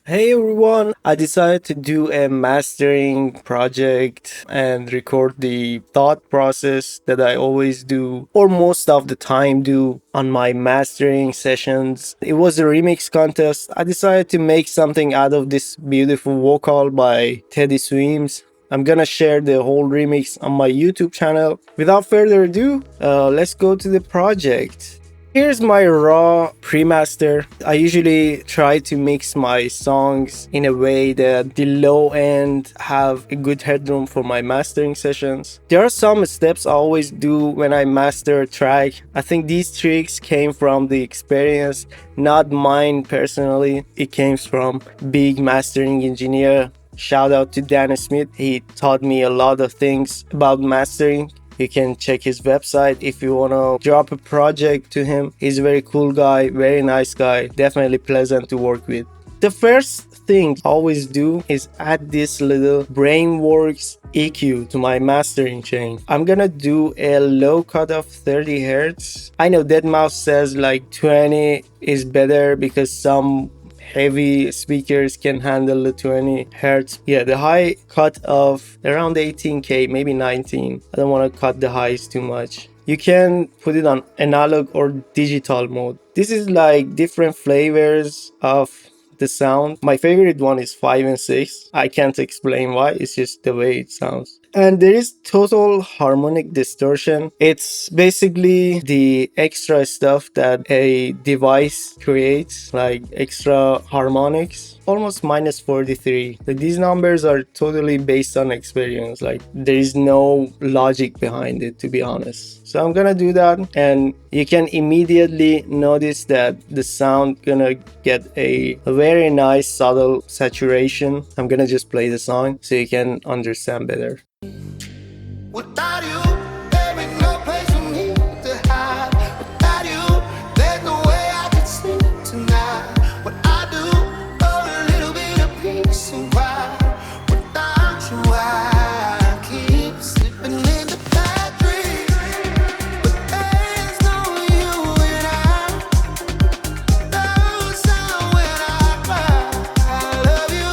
Hey everyone, I decided to do a mastering project and record the thought process that I always do, or most of the time do on my mastering sessions. It was a remix contest. I decided to make something out of this beautiful vocal by teddyswims. I'm gonna share the whole remix on my YouTube channel. Without further ado, let's go to the project. Here's my raw pre-master. I usually try to mix my songs in a way that the low end have a good headroom for my mastering sessions. There are some steps I always do when I master a track. I think these tricks came from the experience, not mine personally. It came from big mastering engineer. Shout out to Dan Smith. He taught me a lot of things about mastering. You can check his website if you want to drop a project to him. He's a very cool guy, very nice guy, definitely pleasant to work with. The first thing I always do is add this little Brainworks EQ to my mastering chain. I'm gonna do a low cut of 30 Hz. I know deadmau5 says like 20 is better because some heavy speakers can handle the 20 hertz. Yeah, the high cut of around 18k, maybe 19. I don't want to cut the highs too much. You can put it on analog or digital mode. This is like different flavors of the sound. My favorite one is 5 and 6. I can't explain why, it's just the way it sounds. And there is total harmonic distortion. It's basically the extra stuff that a device creates, like extra harmonics. Almost minus 43. Like these numbers are totally based on experience. Like there is no logic behind it, to be honest. So I'm gonna do that, and you can immediately notice that the sound gonna get a very nice subtle saturation. I'm gonna just play the song so you can understand better. Without you, there ain't no place for me to hide. Without you, there's no way I could sleep tonight. What I do, oh, a little bit of peace and quiet. Without you, I keep slipping into bad dreams. But there's no you and I. Those are when I cry. I love you,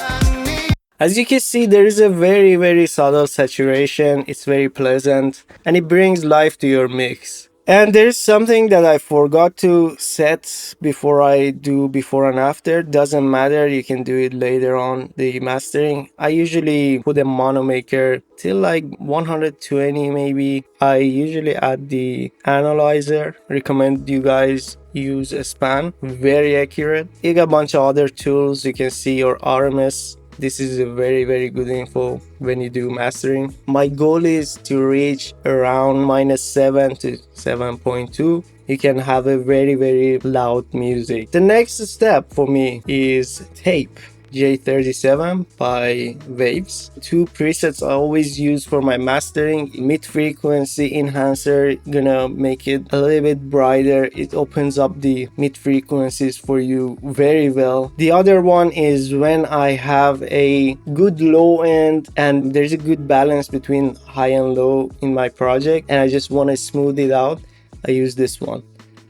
I need. As you can see, there is a very subtle saturation. It's very pleasant and it brings life to your mix. And there's something that I forgot to set before I do before and after. Doesn't matter, you can do it later on the mastering. I usually put a mono maker till like 120 maybe. I usually add the analyzer. Recommend you guys use a span, very accurate. You got a bunch of other tools. You can see your RMS. This is a very good info when you do mastering. My goal is to reach around -7 to 7.2. You can have a very loud music. The next step for me is tape. J37 by Waves. Two presets I always use for my mastering. Mid-frequency enhancer, gonna make it a little bit brighter. It opens up the mid-frequencies for you very well. The other one is when I have a good low end and there's a good balance between high and low in my project and I just want to smooth it out. I use this one.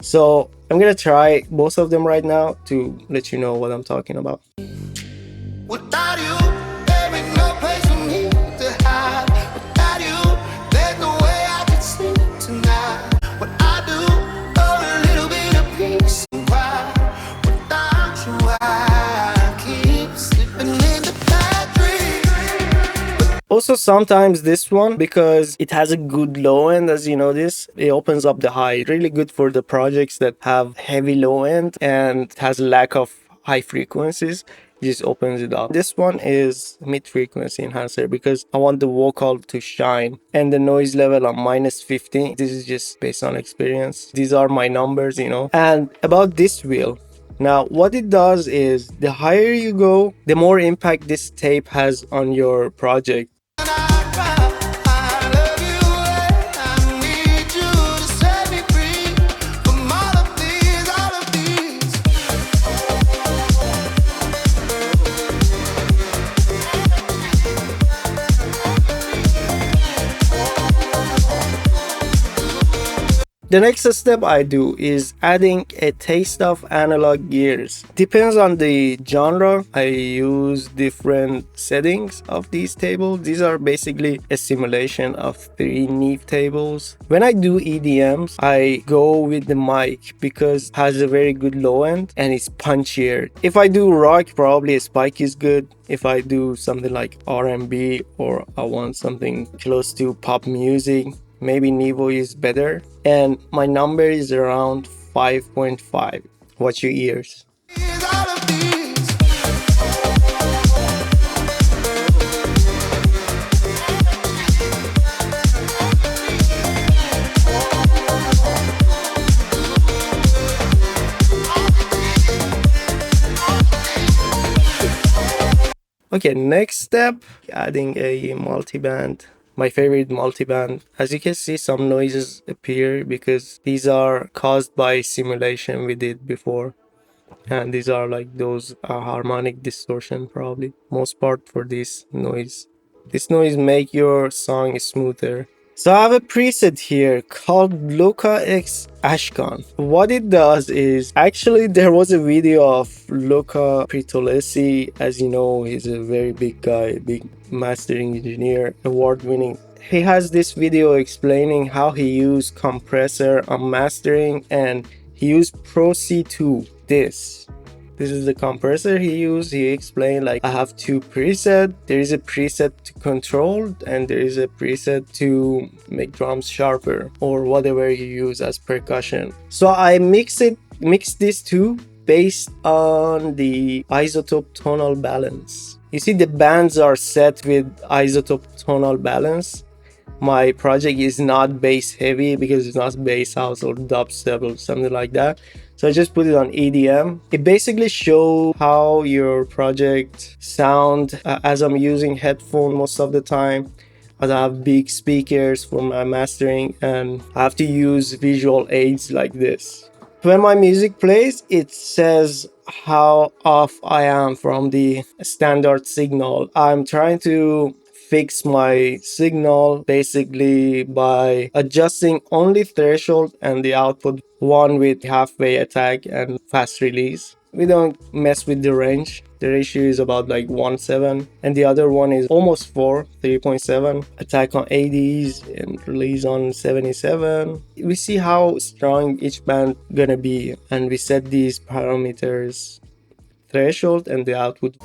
So I'm gonna try both of them right now to let you know what I'm talking about. Without you, there ain't no place for me to hide. Without you, there's no way I could sleep tonight. What I do, oh, a little bit of peace and quiet. Without you, I keep slipping into bad dreams. Also, sometimes this one, because it has a good low end, as you notice, it opens up the high. Really good for the projects that have heavy low end and has lack of high frequencies. Just opens it up. This one is mid-frequency enhancer because I want the vocal to shine, and the noise level on -15. This is just based on experience. These are my numbers, you know. And about this wheel, now what it does is the higher you go, the more impact this tape has on your project. The next step I do is adding a taste of analog gears. Depends on the genre. I use different settings of these tables. These are basically a simulation of 3 Neve tables. When I do EDMs, I go with the mic because it has a very good low end and it's punchier. If I do rock, probably a spike is good. If I do something like R&B or I want something close to pop music, maybe Nevo is better. And my number is around 5.5. Watch your ears. Okay, next step, adding a multiband. My favorite multiband. As you can see, some noises appear because these are caused by simulation we did before. And these are like those harmonic distortion probably. Most part for this noise. This noise make your song smoother. So I have a preset here called Luca X Ashkan. What it does is, actually there was a video of Luca Pritolesi. As you know, he's a very big guy, big mastering engineer, award winning. He has this video explaining how he used compressor on mastering, and he used Pro C2. This is the compressor he used. He explained like I have 2 presets. There is a preset to control and there is a preset to make drums sharper or whatever you use as percussion. So I mix these two based on the isotope tonal balance. You see the bands are set with isotope tonal balance. My project is not bass heavy because it's not bass house or dubstep or something like that. So I just put it on EDM. It basically shows how your project sound as I'm using headphone most of the time. As I have big speakers for my mastering and I have to use visual aids like this. When my music plays, it says how off I am from the standard signal. I'm trying to fix my signal basically by adjusting only threshold and the output, one with halfway attack and fast release. We don't mess with the range. The ratio is about like 1.7 and the other one is almost 4, 3.7. Attack on 80s and release on 77. We see how strong each band gonna be and we set these parameters, threshold and the output.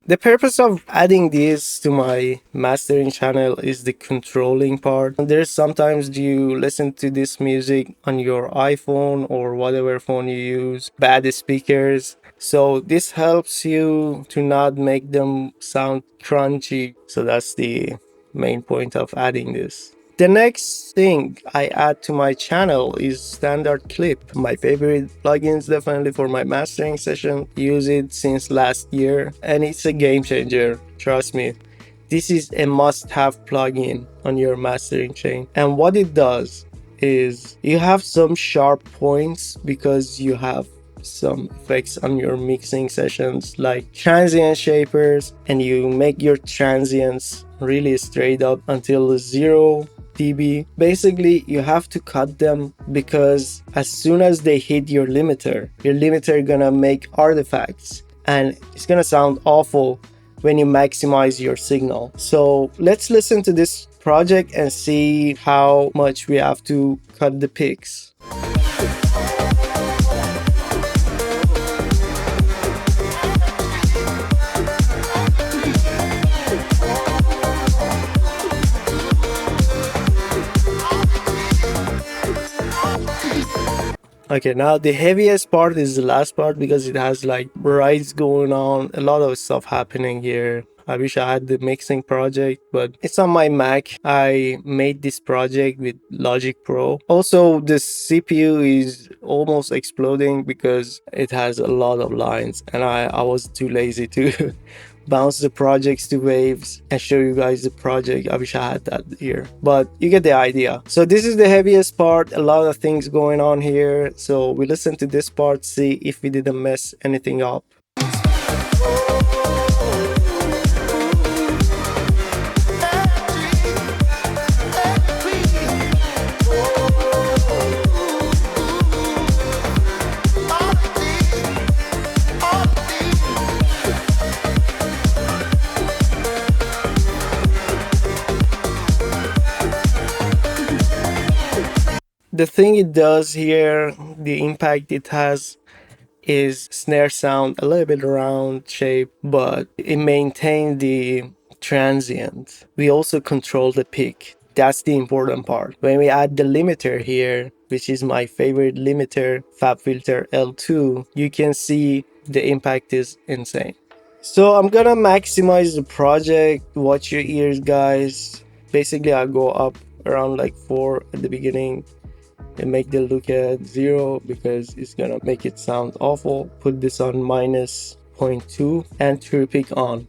The purpose of adding this to my mastering channel is the controlling part. There's sometimes you listen to this music on your iPhone or whatever phone you use, bad speakers. So this helps you to not make them sound crunchy. So that's the main point of adding this. The next thing I add to my channel is standard clip. My favorite plugins definitely for my mastering session. Use it since last year and it's a game changer. Trust me. This is a must-have plugin on your mastering chain. And what it does is you have some sharp points because you have some effects on your mixing sessions like transient shapers, and you make your transients really straight up until 0 dB. Basically you have to cut them because as soon as they hit your limiter gonna make artifacts and it's gonna sound awful when you maximize your signal. So let's listen to this project and see how much we have to cut the picks. Okay, now the heaviest part is the last part because it has like rides going on, a lot of stuff happening here. I wish I had the mixing project, but it's on my Mac. I made this project with Logic Pro. Also, the CPU is almost exploding because it has a lot of lines and I was too lazy to bounce the projects to waves, and show you guys the project. I wish I had that here, but you get the idea. So this is the heaviest part, a lot of things going on here. So we listen to this part, see if we didn't mess anything up. The thing it does here, the impact it has, is snare sound a little bit round shape, but it maintains the transient. We also control the peak. That's the important part. When we add the limiter here, which is my favorite limiter, FabFilter L2, you can see the impact is insane. So I'm gonna maximize the project. Watch your ears, guys. Basically, I'll go up around like 4 at the beginning and make the look at 0 because it's gonna make it sound awful. Put this on minus 0.2 and true peak on.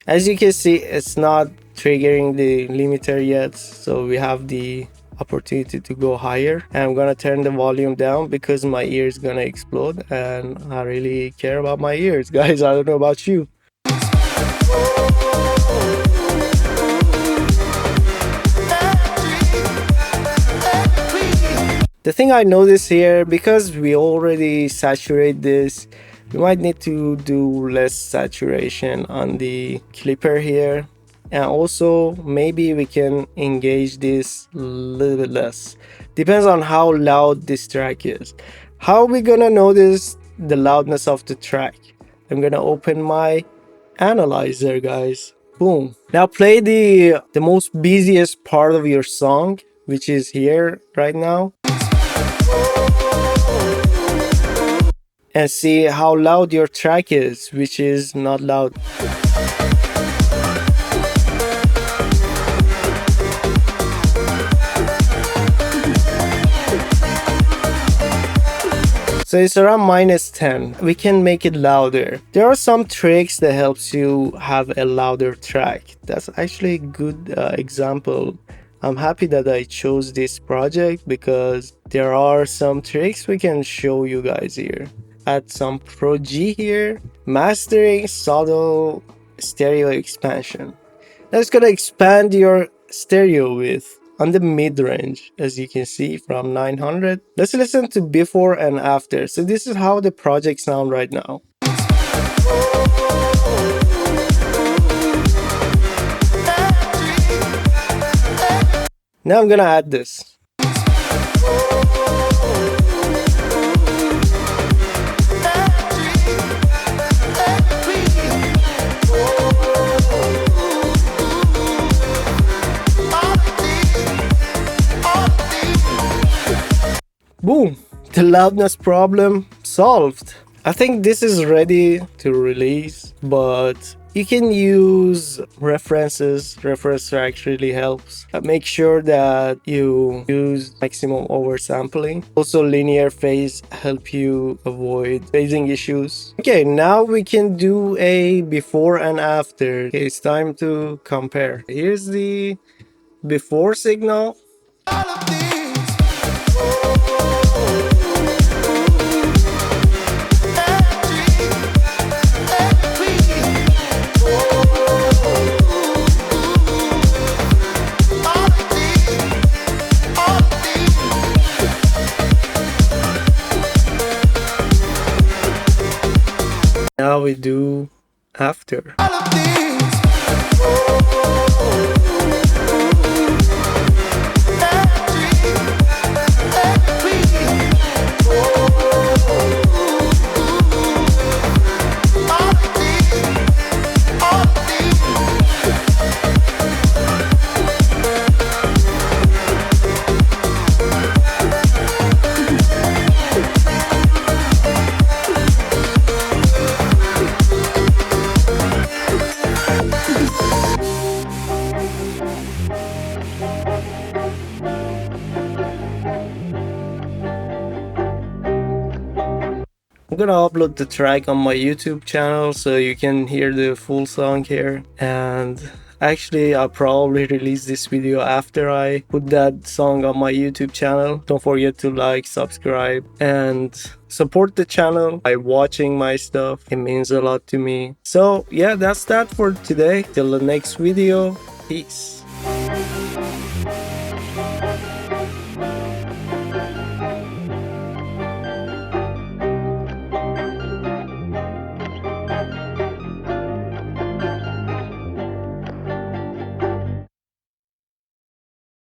As you can see, it's not triggering the limiter yet, so we have the opportunity to go higher. And I'm gonna turn the volume down because my ear is gonna explode, and I really care about my ears, guys. I don't know about you. The thing I notice here, because we already saturate this, we might need to do less saturation on the clipper here. And also maybe we can engage this a little bit less. Depends on how loud this track is. How are we gonna notice the loudness of the track? I'm gonna open my analyzer, guys. Boom. Now play the most busiest part of your song, which is here right now. And see how loud your track is, which is not loud. So it's around minus 10. We can make it louder. There are some tricks that helps you have a louder track. That's actually a good example. I'm happy that I chose this project because there are some tricks we can show you guys here. Add some Pro G here. Mastering subtle stereo expansion. That's gonna expand your stereo width on the mid-range, as you can see, from 900. Let's listen to before and after. So this is how the project sound right now. Now I'm gonna add this. Boom! The loudness problem solved. I think this is ready to release, but you can use references. Reference track really helps. Make sure that you use maximum oversampling. Also, linear phase help you avoid phasing issues. Okay, now we can do a before and after. Okay, it's time to compare. Here's the before signal. Now we do after. I'm gonna upload the track on my YouTube channel so you can hear the full song here. And actually, I'll probably release this video after I put that song on my YouTube channel. Don't forget to like, subscribe, and support the channel by watching my stuff. It means a lot to me. So yeah, that's that for today. Till the next video. Peace.